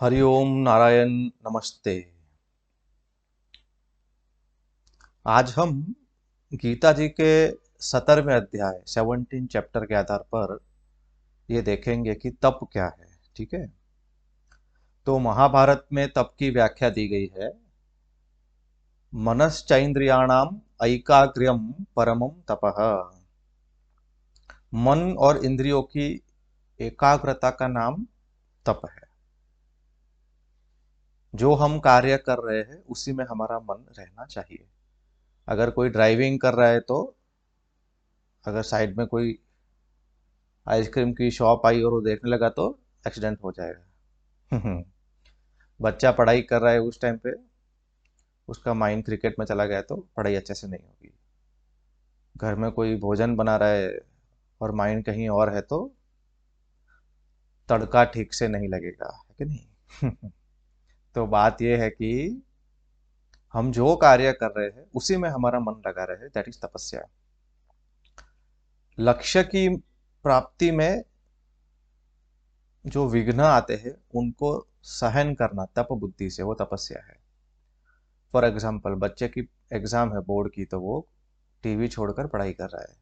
हरिओम नारायण नमस्ते। आज हम गीता जी के 17वें अध्याय 17 चैप्टर के आधार पर ये देखेंगे कि तप क्या है। ठीक है। तो महाभारत में तप की व्याख्या दी गई है। मनश्चैन्द्रियाणाम ऐकाग्र्यम परमम तपः। मन और इंद्रियों की एकाग्रता का नाम तप है। जो हम कार्य कर रहे हैं उसी में हमारा मन रहना चाहिए। अगर कोई ड्राइविंग कर रहा है तो अगर साइड में कोई आइसक्रीम की शॉप आई और वो देखने लगा तो एक्सीडेंट हो जाएगा। बच्चा पढ़ाई कर रहा है उस टाइम पे उसका माइंड क्रिकेट में चला गया तो पढ़ाई अच्छे से नहीं होगी। घर में कोई भोजन बना रहा है और माइंड कहीं और है तो तड़का ठीक से नहीं लगेगा, है कि नहीं? तो बात यह है कि हम जो कार्य कर रहे हैं उसी में हमारा मन लगा रहे, दैट इज तपस्या। लक्ष्य की प्राप्ति में जो विघ्न आते हैं उनको सहन करना तप बुद्धि से, वो तपस्या है। फॉर एग्जाम्पल बच्चे की एग्जाम है बोर्ड की तो वो टीवी छोड़कर पढ़ाई कर रहा है।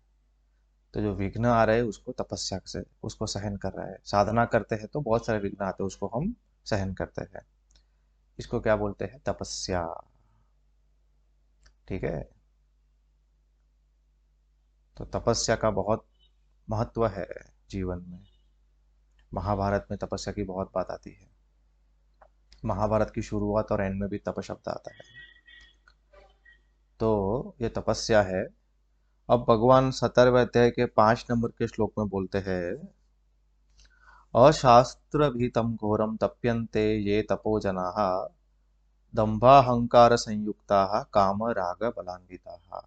तो जो विघ्न आ रहे हैं उसको तपस्या से उसको सहन कर रहा है। साधना करते हैं तो बहुत सारे विघ्न आते हैं उसको हम सहन करते हैं। इसको क्या बोलते हैं? तपस्या। ठीक है। तो तपस्या का बहुत महत्व है जीवन में। महाभारत में तपस्या की बहुत बात आती है। महाभारत की शुरुआत और एंड में भी तप शब्द आता है। तो ये तपस्या है। अब भगवान 17वें अध्याय के 5 नंबर के श्लोक में बोलते हैं, अशास्त्र भीतम घोरम तप्यन्ते ये तपो जनाः दंभाहंकार संयुक्ताः काम राग बलान्विताः।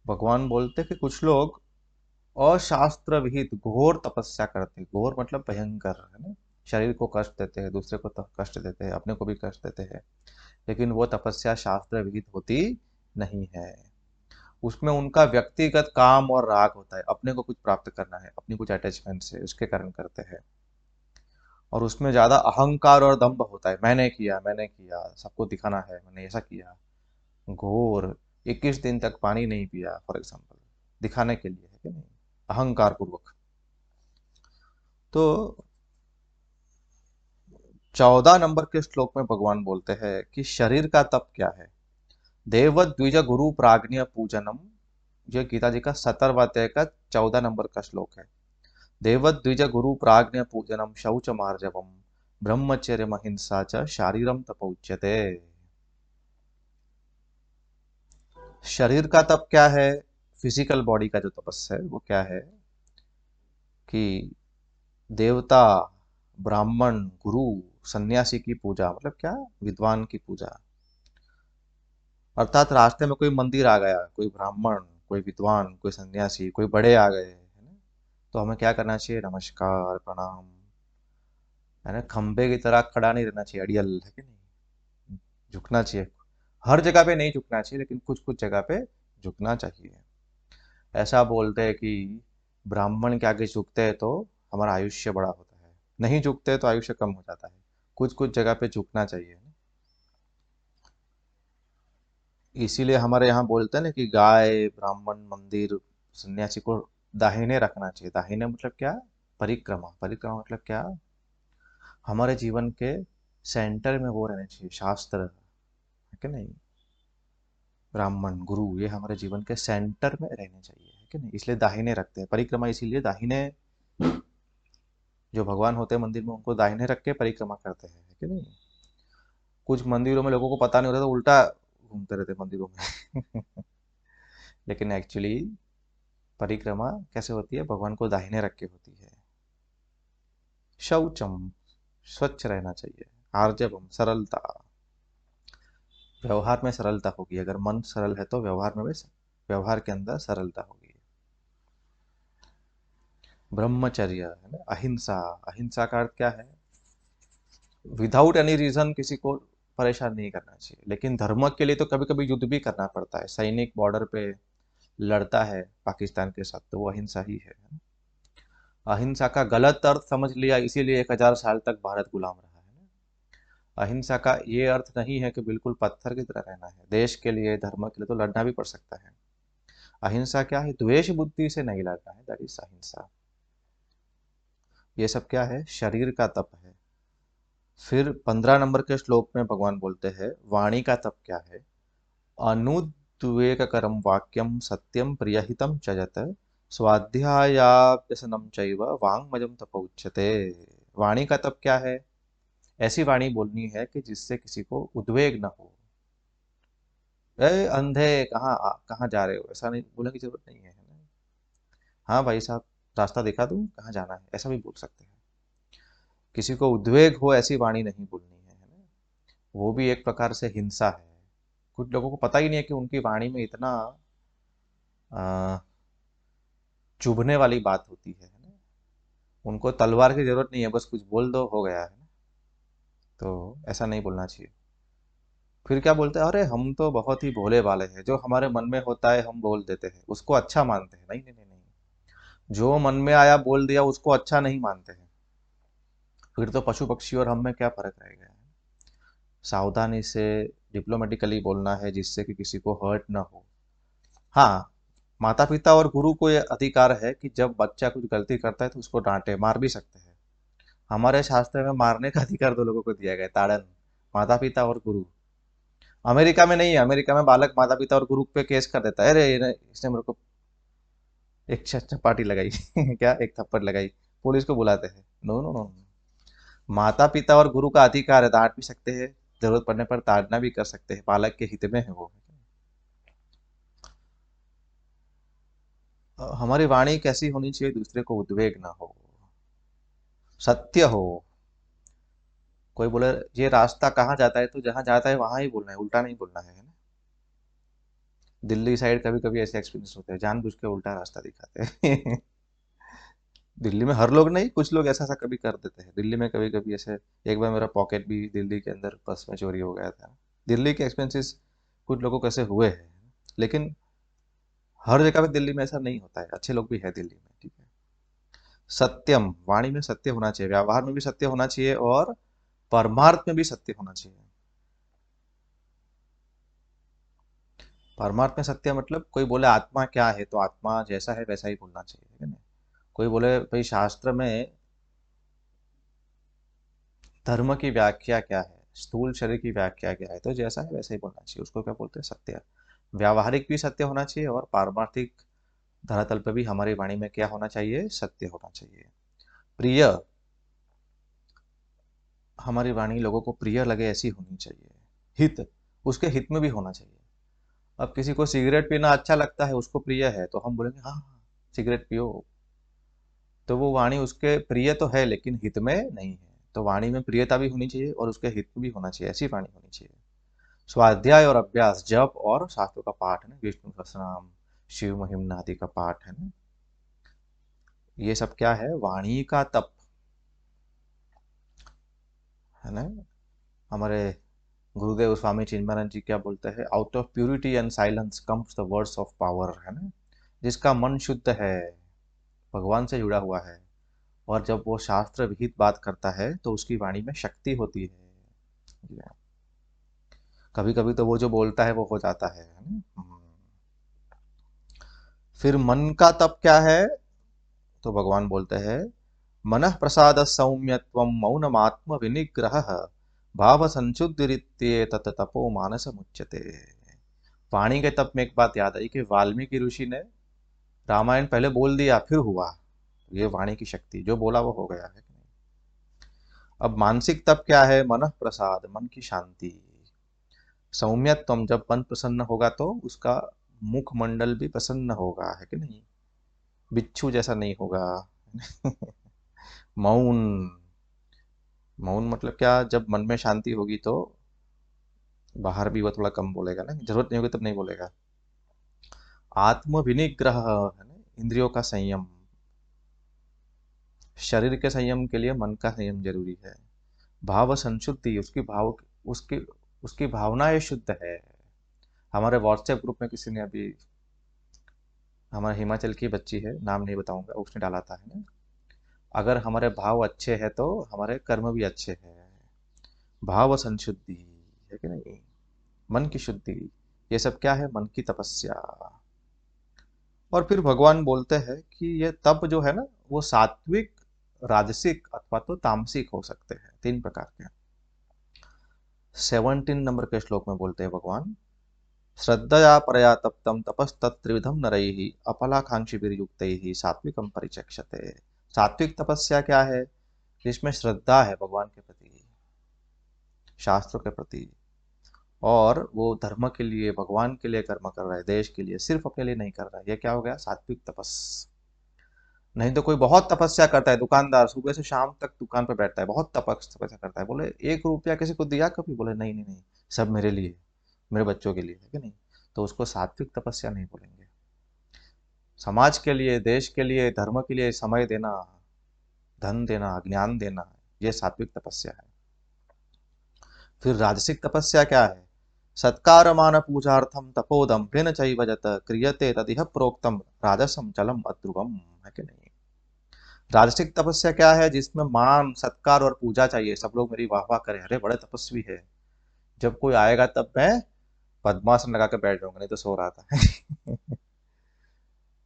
भगवान बोलते कि कुछ लोग अशास्त्र विहित घोर तपस्या करते हैं। घोर मतलब भयंकर, है ना? शरीर को कष्ट देते हैं, दूसरे को कष्ट देते हैं, अपने को भी कष्ट देते हैं। लेकिन वो तपस्या शास्त्र विहित होती नहीं है। उसमें उनका व्यक्तिगत काम और राग होता है, अपने को कुछ प्राप्त करना है, अपनी कुछ अटैचमेंट से उसके कारण करते हैं। और उसमें ज्यादा अहंकार और दंभ होता है, मैंने किया, सबको दिखाना है मैंने ऐसा किया। घोर 21 दिन तक पानी नहीं पिया फॉर एग्जाम्पल, दिखाने के लिए, है कि नहीं? अहंकार पूर्वक। तो 14 नंबर के श्लोक में भगवान बोलते हैं कि शरीर का तप क्या है। देव द्विज गुरु प्राज्ञ पूजनम। ये गीता जी का 17वां अध्याय का 14 नंबर का श्लोक है। देव द्विज गुरु प्राज्ञ पूजनम शौच मार्जवम ब्रह्मचर्य महिंसा च शारीरम तप उच्यते। शरीर का तप क्या है? फिजिकल बॉडी का जो तपस्या है वो क्या है कि देवता, ब्राह्मण, गुरु, सन्यासी की पूजा, मतलब क्या? विद्वान की पूजा। अर्थात रास्ते में कोई मंदिर आ गया, कोई ब्राह्मण, कोई विद्वान, कोई सन्यासी, कोई बड़े आ गए, है ना? तो हमें क्या करना चाहिए? नमस्कार, प्रणाम, है ना? खंबे की तरह खड़ा नहीं रहना चाहिए, अड़ियल, है कि नहीं? झुकना चाहिए। हर जगह पे नहीं झुकना चाहिए लेकिन कुछ कुछ जगह पे झुकना चाहिए। ऐसा बोलते हैं कि ब्राह्मण के आगे झुकते हैं तो हमारा आयुष्य बड़ा होता है, नहीं झुकते तो आयुष्य कम हो जाता है। कुछ कुछ जगह पे झुकना चाहिए। इसीलिए हमारे यहाँ बोलते हैं ना कि गाय, ब्राह्मण, मंदिर, सन्यासी को दाहिने रखना चाहिए। दाहिने मतलब क्या? परिक्रमा। परिक्रमा मतलब क्या? हमारे जीवन के सेंटर में वो रहने चाहिए शास्त्र, है कि नहीं? ब्राह्मण, गुरु, ये हमारे जीवन के सेंटर में रहने चाहिए, है कि नहीं? इसलिए दाहिने रखते हैं परिक्रमा। इसीलिए दाहिने जो भगवान होते हैं मंदिर में उनको दाहिने रख के परिक्रमा करते हैं, है कि नहीं? कुछ मंदिरों में लोगों को पता नहीं होता तो उल्टा घूमते रहते हैं मंदिरों में। लेकिन एक्चुअली परिक्रमा कैसे होती है? भगवान को दाहिने रख के होती है। शौचम, स्वच्छ रहना चाहिए। आर्जवम, सरलता, व्यवहार में सरलता होगी। अगर मन सरल है तो व्यवहार में भी व्यवहार के अंदर सरलता होगी। ब्रह्मचर्य, है ना? अहिंसा। अहिंसा का अर्थ क्या है? विदाउट एनी रीजन किसी को परेशान नहीं करना चाहिए। लेकिन धर्म के लिए तो कभी कभी युद्ध भी करना पड़ता है। सैनिक बॉर्डर पे लड़ता है पाकिस्तान के साथ तो वो अहिंसा ही है। अहिंसा का गलत अर्थ समझ लिया इसीलिए 1000 साल तक भारत गुलाम रहा है। अहिंसा का ये अर्थ नहीं है कि बिल्कुल पत्थर की तरह रहना है। देश के लिए, धर्म के लिए तो लड़ना भी पड़ सकता है। अहिंसा क्या है? द्वेष बुद्धि से नहीं लड़ना है, दैट इज अहिंसा। ये सब क्या है? शरीर का तप है। फिर 15 नंबर के श्लोक में भगवान बोलते हैं वाणी का तप क्या है? अनुद्वेगकरं वाक्यं सत्यं प्रियहितं च यत् स्वाध्यायाभ्यसनं चैव वाङ्मयं तप उच्यते। वाणी का तप क्या है? ऐसी वाणी बोलनी है कि जिससे किसी को उद्वेग न हो। ए अंधे, कहाँ जा रहे हो, ऐसा नहीं बोलने की जरूरत नहीं है, है ना? हाँ भाई साहब, रास्ता दिखा दूं, कहाँ जाना है, ऐसा भी बोल सकते हैं। किसी को उद्वेग हो ऐसी वाणी नहीं बोलनी है ना? वो भी एक प्रकार से हिंसा है। कुछ लोगों को पता ही नहीं है कि उनकी वाणी में इतना आ, चुभने वाली बात होती है ना? उनको तलवार की जरूरत नहीं है, बस कुछ बोल दो, हो गया है ना? तो ऐसा नहीं बोलना चाहिए। फिर क्या बोलते हैं, अरे हम तो बहुत ही भोले भाले हैं, जो हमारे मन में होता है हम बोल देते हैं, उसको अच्छा मानते हैं। नहीं नहीं नहीं नहीं, जो मन में आया बोल दिया उसको अच्छा नहीं मानते हैं। फिर तो पशु पक्षी और हम में क्या फर्क रह गया है? सावधानी से, डिप्लोमेटिकली बोलना है जिससे कि किसी को हर्ट ना हो। हाँ, माता पिता और गुरु को ये अधिकार है कि जब बच्चा कुछ गलती करता है तो उसको डांटे, मार भी सकते हैं। हमारे शास्त्र में मारने का अधिकार दो लोगों को दिया गया है, ताड़न। माता पिता और गुरु। अमेरिका में नहीं है। अमेरिका में बालक माता पिता और गुरु पे केस कर देता है, अरे इसने मेरे को एक चपाटी लगाई क्या, एक थप्पड़ लगाई, पुलिस को बुलाते हैं। नो नो नो, माता पिता और गुरु का अधिकार है, डांट भी सकते हैं, जरूरत पड़ने पर ताड़ना भी कर सकते हैं, बालक के हित में है वो। हमारी वाणी कैसी होनी चाहिए? दूसरे को उद्वेग ना हो, सत्य हो। कोई बोले ये रास्ता कहाँ जाता है, तो जहाँ जाता है वहां ही बोलना है, उल्टा नहीं बोलना है ना? दिल्ली साइड कभी कभी ऐसे एक्सपीरियंस होते हैं, जानबूझ के उल्टा रास्ता दिखाते हैं दिल्ली में हर लोग नहीं, कुछ लोग ऐसा ऐसा कभी कर देते हैं। दिल्ली में कभी कभी ऐसे, एक बार मेरा पॉकेट भी दिल्ली के अंदर बस में चोरी हो गया था। दिल्ली के एक्सपेंसेस कुछ लोगों को ऐसे हुए हैं, लेकिन हर जगह पे दिल्ली में ऐसा नहीं होता है, अच्छे लोग भी है दिल्ली में, ठीक है। सत्यम, वाणी में सत्य होना चाहिए, व्यवहार में भी सत्य होना चाहिए, और परमार्थ में भी सत्य होना चाहिए। परमार्थ में सत्य मतलब, कोई बोले आत्मा क्या है, तो आत्मा जैसा है वैसा ही बोलना चाहिए, है ना? कोई बोले भाई शास्त्र में धर्म की व्याख्या क्या है, स्थूल शरीर की व्याख्या क्या है, तो जैसा है वैसा ही बोलना चाहिए, उसको क्या बोलते हैं? सत्य। व्यावहारिक भी सत्य होना चाहिए, और पारमार्थिक धरातल पर भी हमारी वाणी में क्या होना चाहिए? सत्य होना चाहिए। प्रिय, हमारी वाणी लोगों को प्रिय लगे ऐसी होनी चाहिए। हित, उसके हित में भी होना चाहिए। अब किसी को सिगरेट पीना अच्छा लगता है, उसको प्रिय है, तो हम बोलेंगे हाँ हाँ सिगरेट पियो, तो वो वाणी उसके प्रिय तो है लेकिन हित में नहीं है। तो वाणी में प्रियता भी होनी चाहिए और उसके हित में भी होना चाहिए, ऐसी वाणी होनी चाहिए। स्वाध्याय और अभ्यास, जप और शास्त्रों का पाठ है ना, विष्णु सहस्त्रनाम, शिव महिमना आदि का पाठ है ना, ये सब क्या है? वाणी का तप है ना। हमारे गुरुदेव स्वामी चिन्मयानंद जी क्या बोलते हैं, out of purity and silence comes the words of power, है ना। जिसका मन शुद्ध है, भगवान से जुड़ा हुआ है, और जब वो शास्त्र विहित बात करता है तो उसकी वाणी में शक्ति होती है। कभी कभी तो वो जो बोलता है वो हो जाता है ना? फिर मन का तप क्या है? तो भगवान बोलते हैं मनः प्रसाद सौम्यत्वम मौनमात्म विनिग्रह भाव संशुद्धिरित्ये तत तपो मानस मुच्यते। वाणी के तप में एक बात याद आई कि वाल्मीकि ऋषि ने रामायण पहले बोल दिया फिर हुआ। ये वाणी की शक्ति, जो बोला वो हो गया है। अब मानसिक तप क्या है? मन प्रसाद, मन की शांति। सौम्यत्वम, जब मन प्रसन्न होगा तो उसका मुखमंडल भी प्रसन्न होगा, है कि नहीं? बिच्छू जैसा नहीं होगा मौन, मौन मतलब क्या? जब मन में शांति होगी तो बाहर भी वो थोड़ा कम बोलेगा ना, जरूरत नहीं होगी तब नहीं बोलेगा। आत्म विनिग्रह है ना, इंद्रियों का संयम। शरीर के संयम के लिए मन का संयम जरूरी है। भाव संशुद्धि, उसकी उसकी भावनाएं शुद्ध है। हमारे व्हाट्सएप ग्रुप में किसी ने अभी, हमारे हिमाचल की बच्ची है, नाम नहीं बताऊंगा, उसने डाला था, है ना, अगर हमारे भाव अच्छे हैं तो हमारे कर्म भी अच्छे हैं। भाव संशुद्धि, है कि नहीं, मन की शुद्धि, ये सब क्या है, मन की तपस्या। और फिर भगवान बोलते हैं कि ये तप जो है ना, वो सात्विक, राजसिक अथवा तो तामसिक हो सकते हैं, तीन प्रकार के। 17 नंबर के श्लोक में बोलते हैं भगवान, श्रद्धया परया तप्तं तपस्तत्त्रिविधं नरैः अपलाकांक्षिभिर्युक्तैः सात्विकं परिचक्षते। सात्विक तपस्या क्या है, जिसमें श्रद्धा है भगवान के प्रति, शास्त्रों के प्रति, और वो धर्म के लिए, भगवान के लिए कर्म कर रहा है, देश के लिए, सिर्फ अपने लिए नहीं कर रहा है, ये क्या हो गया, सात्विक तपस। नहीं तो कोई बहुत तपस्या करता है, दुकानदार सुबह से शाम तक दुकान पे बैठता है, बहुत तपस्या करता है, बोले 1 रुपया किसी को दिया कभी, बोले नहीं नहीं नहीं, सब मेरे लिए, मेरे बच्चों के लिए, है कि नहीं, तो उसको सात्विक तपस्या नहीं बोलेंगे। समाज के लिए, देश के लिए, धर्म के लिए समय देना, धन देना, ज्ञान देना, ये सात्विक तपस्या है। फिर राजसिक तपस्या क्या है, सत्कार मान पूजार्थम तपोदम फिन चैव जत क्रियते तदिह प्रोक्तम राजसम चलम अध्रुवम, है कि नहीं। राजसिक तपस्या क्या है, जिसमें मान सत्कार और पूजा चाहिए, सब लोग मेरी वाह वाह करें, अरे बड़े तपस्वी है, जब कोई आएगा तब मैं पद्मासन लगा के बैठ जाऊंगा, नहीं तो सो रहा था।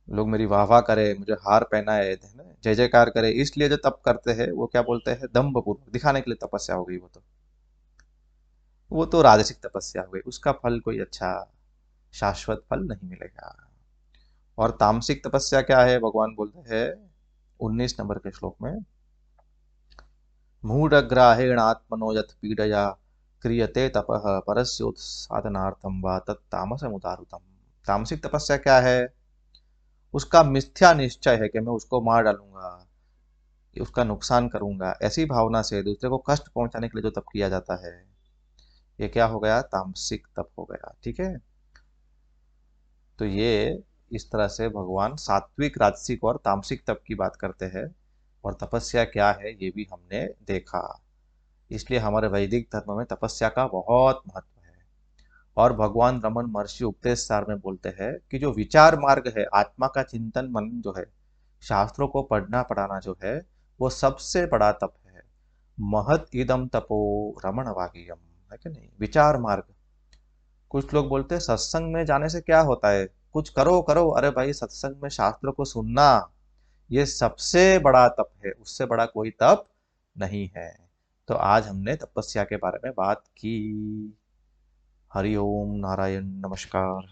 लोग मेरी वाह वाह करे, मुझे हार पहनाए, है ना, जय जयकार करे, इसलिए जो तप करते हैं वो क्या बोलते हैं, दम्भ पूर्वक दिखाने के लिए तपस्या हो गई, वो तो राजसिक तपस्या हो गई, उसका फल कोई अच्छा शाश्वत फल नहीं मिलेगा। और तामसिक तपस्या क्या है, भगवान बोलते हैं 19 नंबर के श्लोक में, मूढ़ग्राहेण आत्मनो यत् पीडया क्रियते तपः परस्योत्साधनार्थं वा तत्तामसमुदाहृतम्। तामसिक तपस्या क्या है, उसका मिथ्या निश्चय है कि मैं उसको मार डालूंगा, उसका नुकसान करूंगा, ऐसी भावना से दूसरे को कष्ट पहुंचाने के लिए जो तप किया जाता है, ये क्या हो गया, तामसिक तप हो गया, ठीक है। तो ये इस तरह से भगवान सात्विक, राजसिक और तामसिक तप की बात करते हैं, और तपस्या क्या है ये भी हमने देखा। इसलिए हमारे वैदिक धर्म में तपस्या का बहुत महत्व है। और भगवान रमन महर्षि उपदेश सार में बोलते हैं कि जो विचार मार्ग है, आत्मा का चिंतन मनन जो है, शास्त्रों को पढ़ना पढ़ाना जो है, वो सबसे बड़ा तप है। महत इदम तपो रमण वागियम, है कि नहीं, विचार मार्ग। कुछ लोग बोलते हैं सत्संग में जाने से क्या होता है, कुछ करो करो, अरे भाई सत्संग में शास्त्रों को सुनना, ये सबसे बड़ा तप है, उससे बड़ा कोई तप नहीं है। तो आज हमने तपस्या के बारे में बात की। हरि ओम नारायण, नमस्कार।